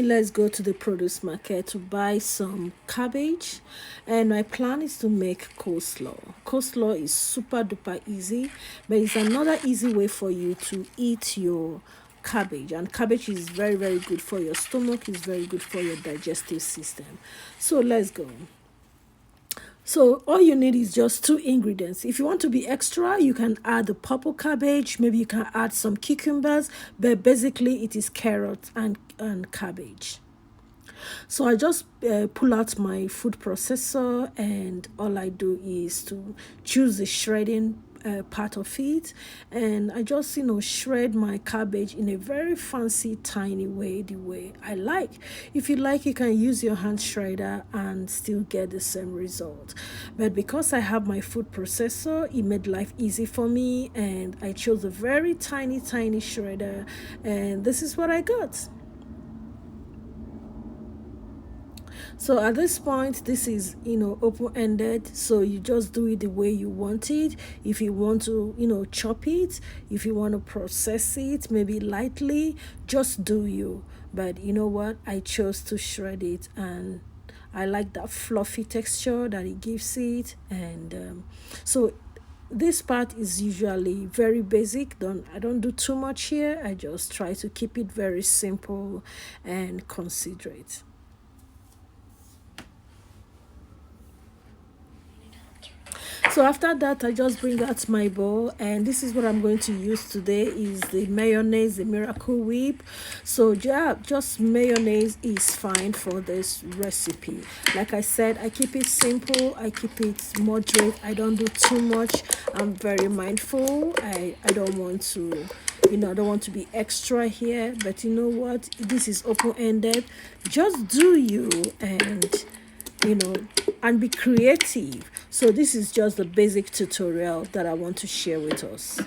me, let's go to the produce market to buy some cabbage. And my plan is to make coleslaw. Coleslaw is super duper easy, but it's another easy way for you to eat your cabbage. And cabbage is very, very good for your stomach, it's very good for your digestive system. So let's go. So all you need is just two ingredients. If you want to be extra, you can add the purple cabbage. Maybe you can add some cucumbers, but basically it is carrot and cabbage. So I just pull out my food processor, and all I do is to choose the shredding part of it, and I just shred my cabbage in a very fancy tiny way, the way I like. If you like, you can use your hand shredder and still get the same result, but because I have my food processor, it made life easy for me, and I chose a very tiny shredder, and this is what I got. So at this point, this is open-ended, so you just do it the way you want it. If you want to chop it, if you want to process it maybe lightly, just do you. But you know what, I chose to shred it, and I like that fluffy texture that it gives it. And so this part is usually very basic. I don't do too much here. I just try to keep it very simple and considerate. So after that, I just bring out my bowl, and this is what I'm going to use today is the mayonnaise, the Miracle Whip. So yeah, just mayonnaise is fine for this recipe. Like I said, I keep it simple, I keep it moderate, I don't do too much. I'm very mindful. I don't want to I don't want to be extra here, but you know what, this is open-ended. Just do you, and be creative. So this is just the basic tutorial that I want to share with us.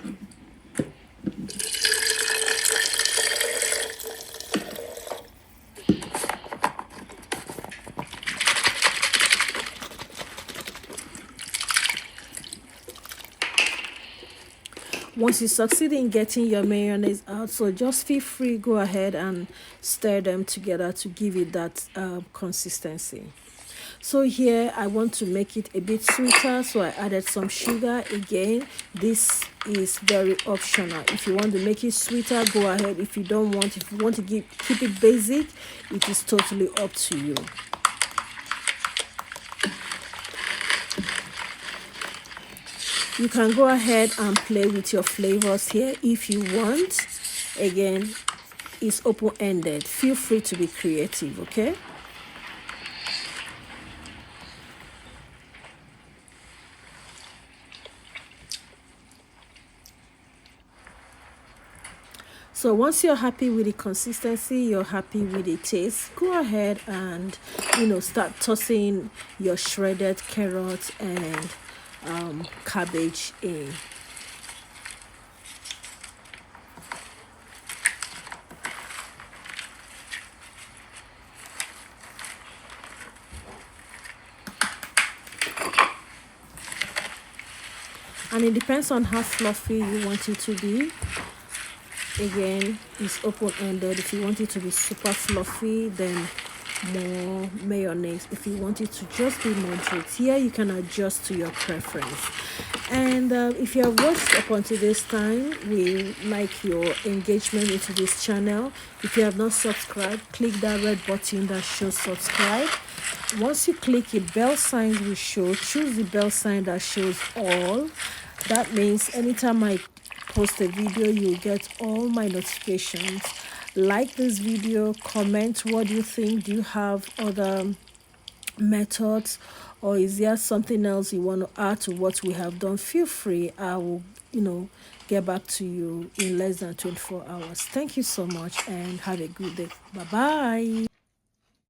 Once you succeed in getting your mayonnaise out, so just feel free, go ahead and stir them together to give it that consistency. So here I want to make it a bit sweeter, so I added some sugar. Again, this is very optional. If you want to make it sweeter, go ahead. If you don't want, if you want to keep it basic, it is totally up to you. You can go ahead and play with your flavors here if you want. Again, it's open-ended. Feel free to be creative, okay? So once you're happy with the consistency, you're happy with the taste, go ahead and start tossing your shredded carrots and cabbage in. And it depends on how fluffy you want it to be. Again, it's open-ended. If you want it to be super fluffy, then more mayonnaise. If you want it to just be moderate, here you can adjust to your preference. And if you have watched up until this time, we like your engagement into this channel. If you have not subscribed, click that red button that shows subscribe. Once you click it, bell sign will show. Choose the bell sign that shows all. That means anytime I post a video, you'll get all my notifications. Like this video, comment what you think. Do you have other methods, or is there something else you want to add to what we have done? Feel free. I will get back to you in less than 24 hours. Thank you so much, and have a good day. Bye bye.